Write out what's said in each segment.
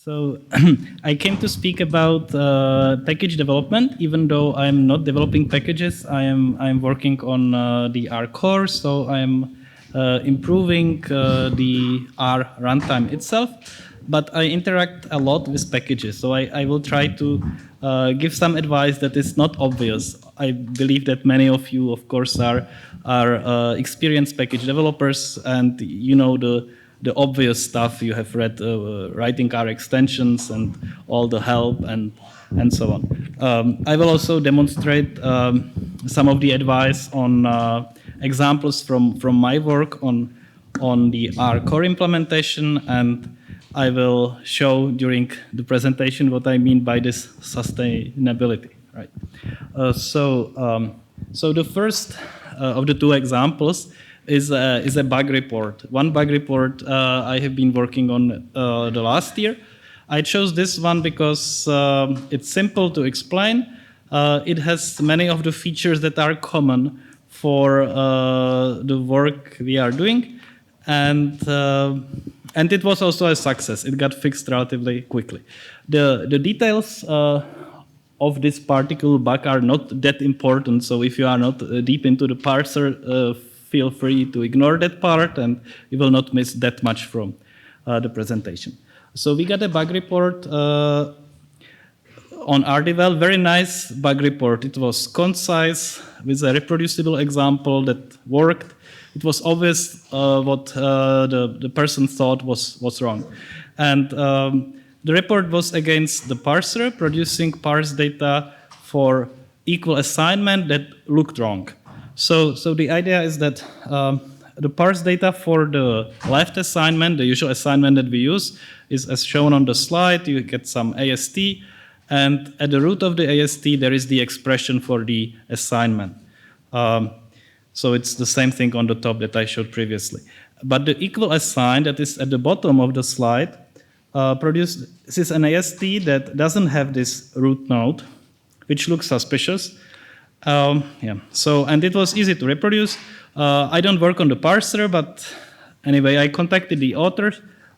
So I came to speak about package development. Even though I'm not developing packages, I'm working on the R core. So I'm improving the R runtime itself. But I interact a lot with packages. So I will try to give some advice that is not obvious. I believe that many of you, of course, are experienced package developers, and you know the obvious stuff. You have read writing R extensions and all the help and so on. I will also demonstrate some of the advice on examples from my work on the R core implementation, and I will show during the presentation what I mean by this sustainability. Right. So the first of the two examples is a bug report. One bug report I have been working on the last year. I chose this one because it's simple to explain. It has many of the features that are common for the work we are doing, and it was also a success. It got fixed relatively quickly. The details of this particular bug are not that important, so if you are not deep into the parser, feel free to ignore that part, and you will not miss that much from the presentation. So we got a bug report on RDevel, very nice bug report. It was concise, with a reproducible example that worked. It was obvious what the person thought was wrong. And the report was against the parser, producing parse data for equal assignment that looked wrong. So the idea is that the parse data for the left assignment, the usual assignment that we use, is as shown on the slide. You get some AST, and at the root of the AST, there is the expression for the assignment. So it's the same thing on the top that I showed previously. But the equal assign that is at the bottom of the slide produces an AST that doesn't have this root node, which looks suspicious. So, and it was easy to reproduce. I don't work on the parser, but anyway, I contacted the author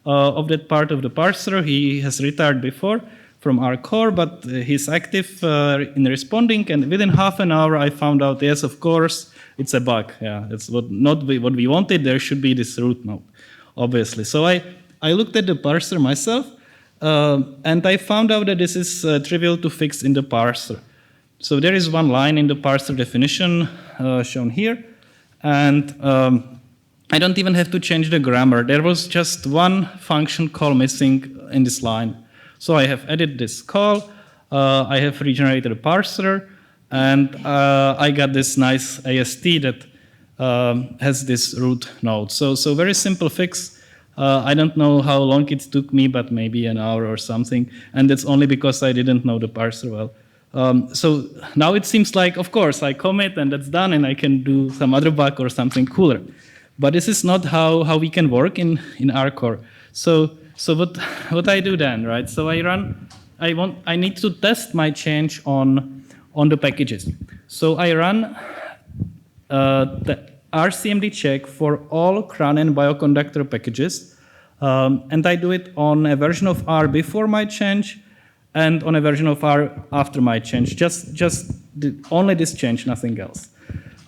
of that part of the parser. He has retired before from our core, but he's active in responding, and within half an hour I found out, yes, of course, it's a bug. Yeah, it's not what we wanted. There should be this root node, obviously. So I looked at the parser myself, and I found out that this is trivial to fix in the parser. So there is one line in the parser definition shown here, and I don't even have to change the grammar. There was just one function call missing in this line. So I have added this call, I have regenerated a parser, and I got this nice AST that has this root node. So very simple fix. I don't know how long it took me, but maybe an hour or something, and that's only because I didn't know the parser well. So now it seems like, of course, I commit and that's done, and I can do some other bug or something cooler. But this is not how we can work in R core. So what I do then, right? So I need to test my change on the packages. So I run the RCMD check for all CRAN and bioconductor packages, and I do it on a version of R before my change and on a version of R after my change. Just only this change, nothing else.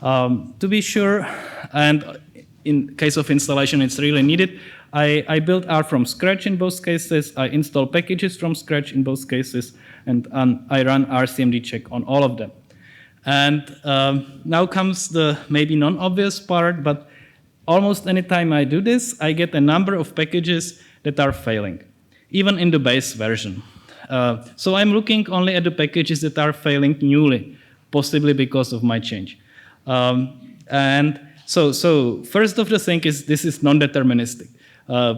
To be sure, and in case of installation, it's really needed. I built R from scratch in both cases. I install packages from scratch in both cases, and I run RCMD check on all of them. And now comes the maybe non-obvious part, but almost any time I do this, I get a number of packages that are failing, even in the base version. So I'm looking only at the packages that are failing newly, possibly because of my change. And so first of the thing is this is non-deterministic.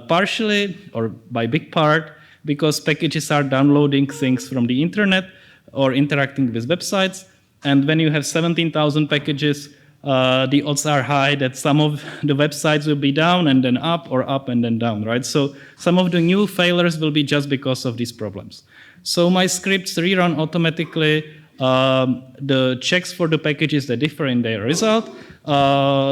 Partially, or by big part, because packages are downloading things from the internet or interacting with websites. And when you have 17,000 packages, the odds are high that some of the websites will be down and then up, or up and then down, right? So some of the new failures will be just because of these problems. So my scripts rerun automatically the checks for the packages that differ in their result.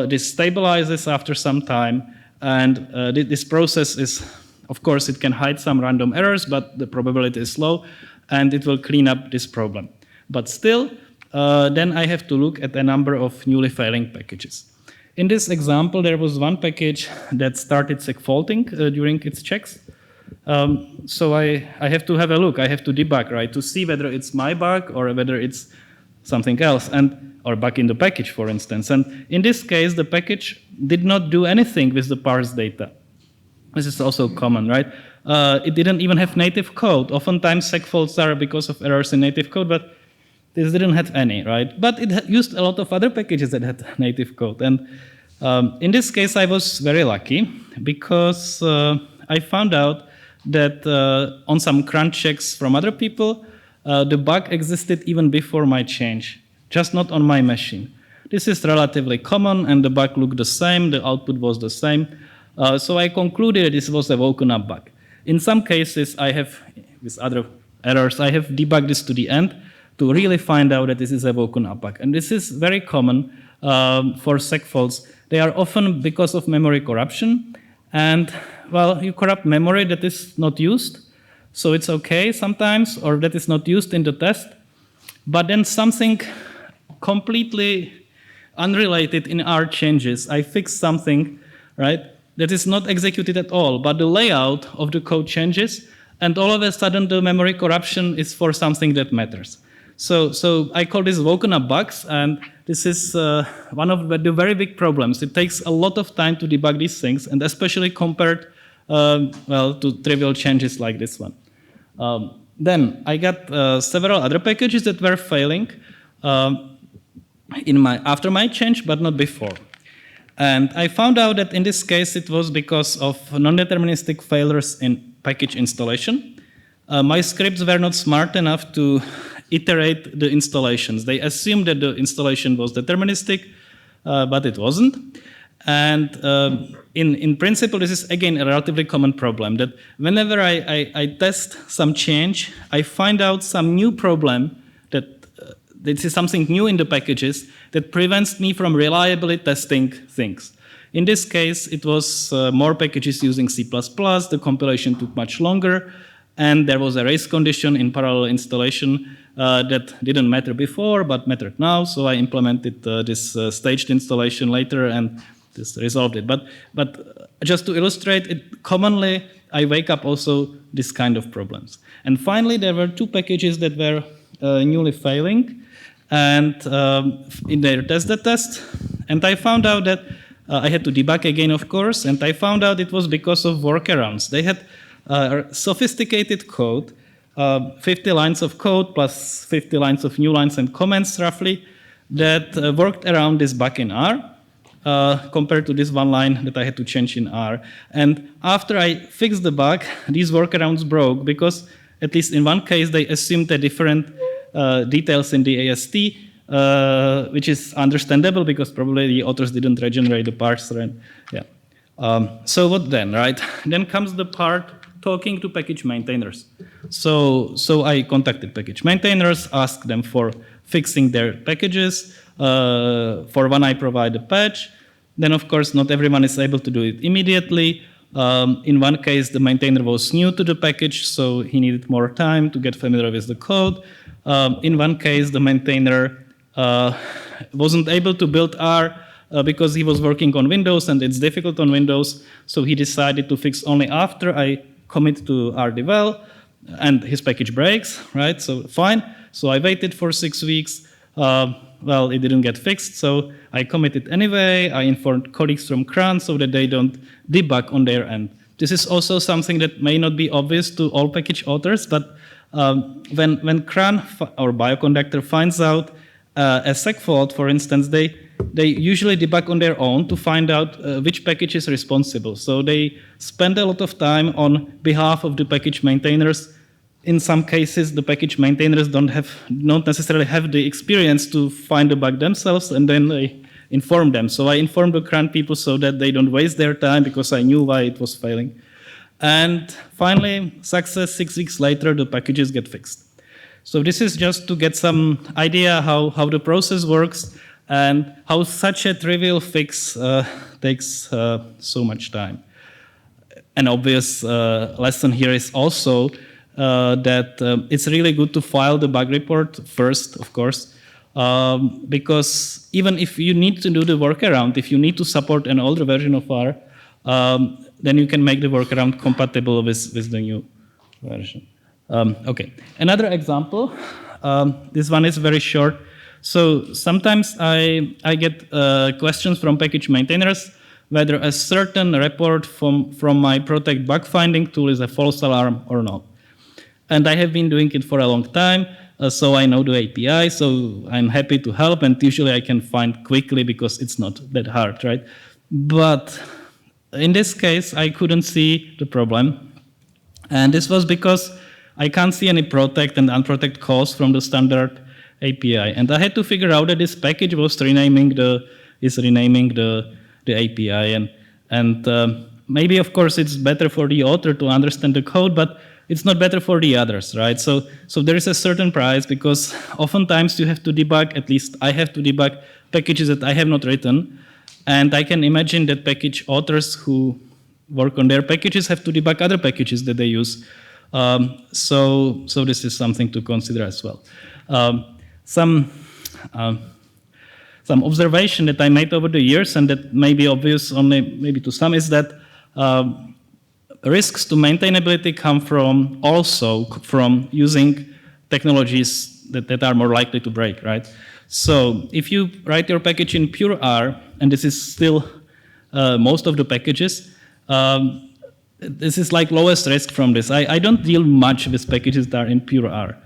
This stabilizes after some time, and this process is Of course, it can hide some random errors, but the probability is low, and it will clean up this problem. But still, then I have to look at a number of newly failing packages. In this example, there was one package that started segfaulting during its checks. So I have to have a look. I have to debug, right, to see whether it's my bug or whether it's something else, or bug in the package, for instance. And in this case, the package did not do anything with the parse data. This is also common, right? It didn't even have native code. Oftentimes, segfaults are because of errors in native code, but this didn't have any, right? But it used a lot of other packages that had native code. And in this case, I was very lucky because I found out that on some cron checks from other people, the bug existed even before my change, just not on my machine. This is relatively common, and the bug looked the same, the output was the same. So I concluded this was a woken up bug. In some cases, I have, with other errors, I have debugged this to the end to really find out that this is a woken up bug. And this is very common for segfaults. They are often because of memory corruption. And, well, you corrupt memory that is not used, so it's okay sometimes, or that is not used in the test. But then something completely unrelated in R changes. I fix something, right, that is not executed at all, but the layout of the code changes, and all of a sudden the memory corruption is for something that matters. So I call this woken up bugs, and this is one of the very big problems. It takes a lot of time to debug these things, and especially compared well, to trivial changes like this one. Then I got several other packages that were failing after my change, but not before. And I found out that in this case it was because of non-deterministic failures in package installation. My scripts were not smart enough to iterate the installations. They assumed that the installation was deterministic, but it wasn't. And in principle, this is again a relatively common problem, that whenever I test some change, I find out some new problem that this is something new in the packages that prevents me from reliably testing things. In this case, it was more packages using C++, the compilation took much longer, and there was a race condition in parallel installation that didn't matter before, but mattered now, so I implemented this staged installation later, and this resolved it. But just to illustrate it, commonly I wake up also this kind of problems. And finally, there were two packages that were newly failing, and in their test, and I found out that I had to debug again, of course, and I found out it was because of workarounds. They had sophisticated code, 50 lines of code plus 50 lines of new lines and comments roughly, that worked around this bug in R. Compared to this one line that I had to change in R. And after I fixed the bug, these workarounds broke because, at least in one case, they assumed a different details in the AST, which is understandable because probably the authors didn't regenerate the parser. And, yeah. So what then, right? Then comes the part talking to package maintainers. So I contacted package maintainers, asked them for fixing their packages. For one, I provide a patch. Then, of course, not everyone is able to do it immediately. In one case, the maintainer was new to the package, so he needed more time to get familiar with the code. In one case, the maintainer wasn't able to build R because he was working on Windows, and it's difficult on Windows, so he decided to fix only after I commit to RDevel, and his package breaks, right? So fine. So I waited for 6 weeks. Well, it didn't get fixed, so I committed anyway. I informed colleagues from cron so that they don't debug on their end. This is also something that may not be obvious to all package authors, but when cron or bioconductor finds out a segfault, for instance, they usually debug on their own to find out which package is responsible. So they spend a lot of time on behalf of the package maintainers. In some cases, the package maintainers don't necessarily have the experience to find the bug themselves, and then they inform them. So I informed the cron people so that they don't waste their time because I knew why it was failing. And finally, success, 6 weeks later, the packages get fixed. So this is just to get some idea how the process works and how such a trivial fix takes so much time. an obvious lesson here is also that it's really good to file the bug report first, of course, because even if you need to do the workaround, if you need to support an older version of R, then you can make the workaround compatible with the new version. Okay, another example. This one is very short. So sometimes I get questions from package maintainers whether a certain report from my protect bug finding tool is a false alarm or not. And I have been doing it for a long time, so I know the API, so I'm happy to help, and usually I can find quickly because it's not that hard, right? But in this case, I couldn't see the problem. And this was because I can't see any protect and unprotect calls from the standard API. And I had to figure out that this package was renaming the API. And maybe, of course, it's better for the author to understand the code, but it's not better for the others, right? So there is a certain price, because oftentimes you have to debug, at least I have to debug packages that I have not written. And I can imagine that package authors who work on their packages have to debug other packages that they use. So this is something to consider as well. Some observation that I made over the years, and that may be obvious only maybe to some, is that risks to maintainability come from using technologies that are more likely to break, right? So if you write your package in pure R, and this is still most of the packages, this is like lowest risk from this. I don't deal much with packages that are in pure R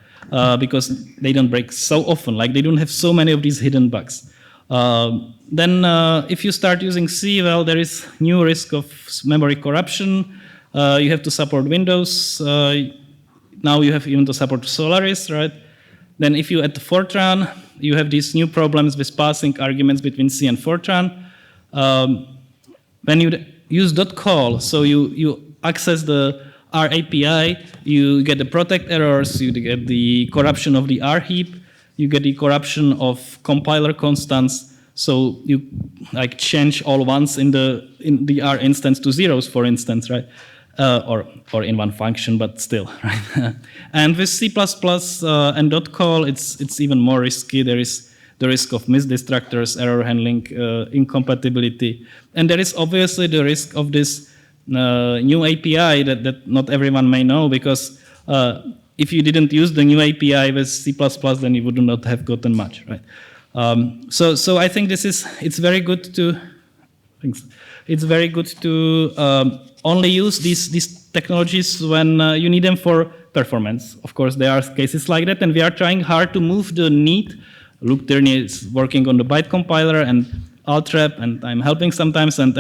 because they don't break so often, like they don't have so many of these hidden bugs. Then if you start using C, well, there is new risk of memory corruption. You have to support Windows. Now you have even to support Solaris, right? Then if you add Fortran, you have these new problems with passing arguments between C and Fortran. When you use .call, so you access the R API, you get the protect errors, you get the corruption of the R heap, you get the corruption of compiler constants, so you like change all ones in the R instance to zeros, for instance, right? Or in one function, but still, right? And with C++ and .call, it's even more risky. There is the risk of misdestructors, error handling, incompatibility, and there is obviously the risk of this new API that not everyone may know, because if you didn't use the new API with C++, then you would not have gotten much, right? So I think it's very good to. It's very good to only use these technologies when you need them for performance. Of course, there are cases like that, and we are trying hard to move the need. Luke Tierney is working on the byte compiler and Altrap, and I'm helping sometimes. And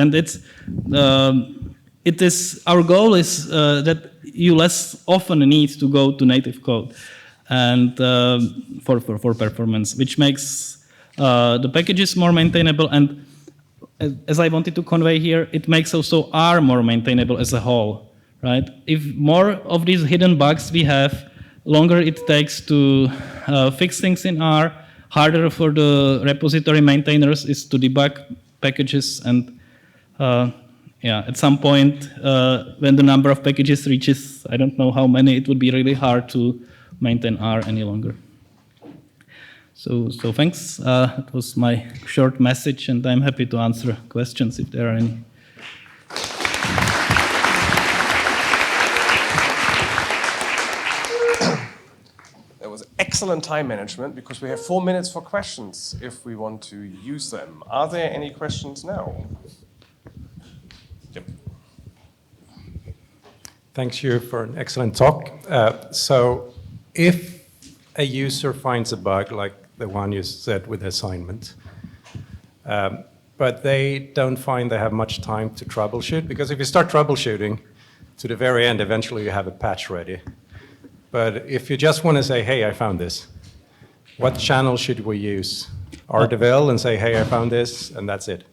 it is our goal is that you less often need to go to native code, and for performance, which makes the packages more maintainable. And as I wanted to convey here, it makes also R more maintainable as a whole, right? If more of these hidden bugs we have, longer it takes to fix things in R, harder for the repository maintainers is to debug packages, and at some point, when the number of packages reaches, I don't know how many, it would be really hard to maintain R any longer. So thanks. That was my short message, and I'm happy to answer questions if there are any. That was excellent time management, because we have 4 minutes for questions if we want to use them. Are there any questions now? Yep. Thanks you for an excellent talk. So if a user finds a bug, like the one you said with assignment, but they don't find they have much time to troubleshoot, because if you start troubleshooting to the very end, eventually you have a patch ready. But if you just want to say, hey, I found this, what channel should we use? RDevil and say, hey, I found this, and that's it.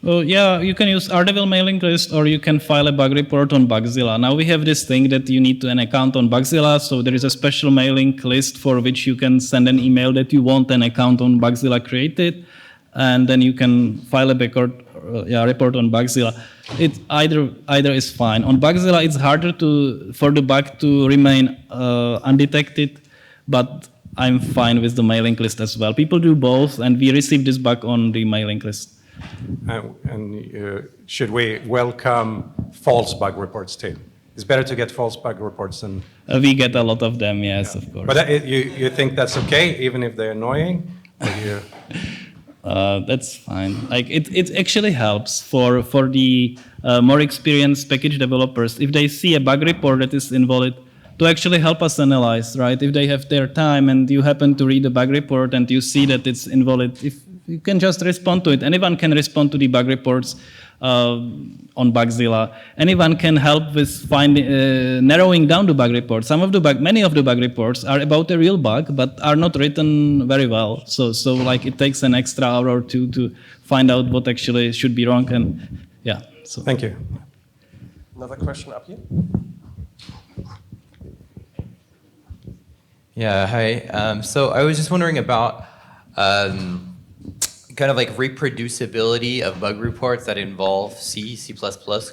Well, yeah, you can use RDevil mailing list, or you can file a bug report on Bugzilla. Now we have this thing that you need an account on Bugzilla, so there is a special mailing list for which you can send an email that you want an account on Bugzilla created. and then you can file a report on Bugzilla. It either is fine. On Bugzilla, it's harder for the bug to remain undetected, but I'm fine with the mailing list as well. People do both, and we receive this bug on the mailing list. Should we welcome false bug reports too? It's better to get false bug reports than... We get a lot of them, yes, of course. But you think that's okay, even if they're annoying? That's fine. Like it actually helps for the more experienced package developers, if they see a bug report that is invalid, to actually help us analyze, right? If they have their time and you happen to read the bug report and you see that it's invalid, if you can just respond to it. Anyone can respond to the bug reports on Bugzilla. Anyone can help with narrowing down the bug reports. Many of the bug reports are about a real bug, but are not written very well. So like it takes an extra hour or two to find out what actually should be wrong. And yeah. So. Thank you. Another question up here. Yeah, hi. So I was just wondering about kind of like reproducibility of bug reports that involve C, C++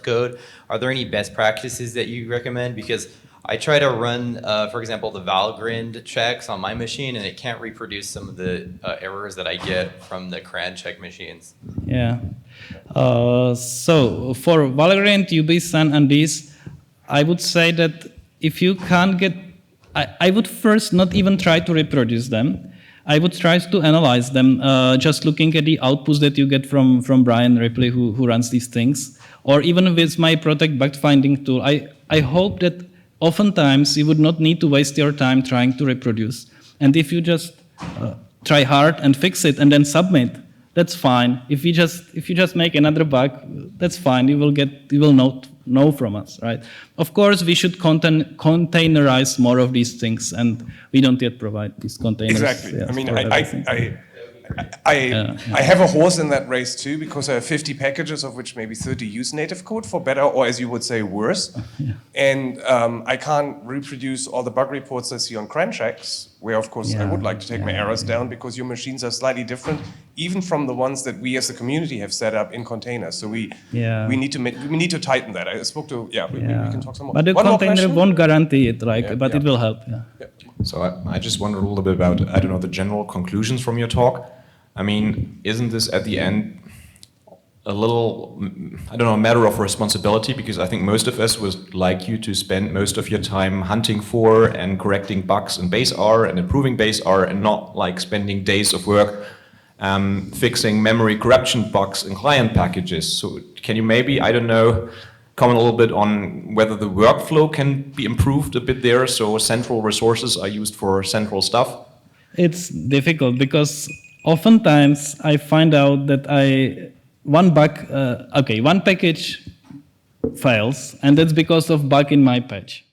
code. Are there any best practices that you recommend? Because I try to run, for example, the Valgrind checks on my machine, and it can't reproduce some of the errors that I get from the CRAN check machines. Yeah. So for Valgrind, UBSUN, and these, I would say that if you can't get, I would first not even try to reproduce them. I would try to analyze them, just looking at the outputs that you get from Brian Ripley, who runs these things, or even with my Protect Bug Finding tool. I hope that oftentimes you would not need to waste your time trying to reproduce. And if you just try hard and fix it and then submit, that's fine. If you just make another bug, that's fine. You will know from us, right? Of course, we should containerize more of these things, and we don't yet provide these containers. Exactly. Yeah, I mean, I have a horse in that race too, because I have 50 packages, of which maybe 30 use native code for better, or as you would say, worse. Yeah. And I can't reproduce all the bug reports I see on CRAN checks, where of course I would like to take my errors down, because your machines are slightly different, even from the ones that we as a community have set up in containers. So we need to tighten that. I spoke to we can talk some more. But the One more container question? won't guarantee it, but it will help. Yeah. So I just wondered a little bit about, I don't know, the general conclusions from your talk. I mean, isn't this at the end a little, I don't know, a matter of responsibility? Because I think most of us would like you to spend most of your time hunting for and correcting bugs in base R and improving base R, and not like spending days of work fixing memory corruption bugs in client packages. So can you maybe, I don't know, comment a little bit on whether the workflow can be improved a bit there, so central resources are used for central stuff? It's difficult because oftentimes I find out that one package fails, and that's because of bug in my patch.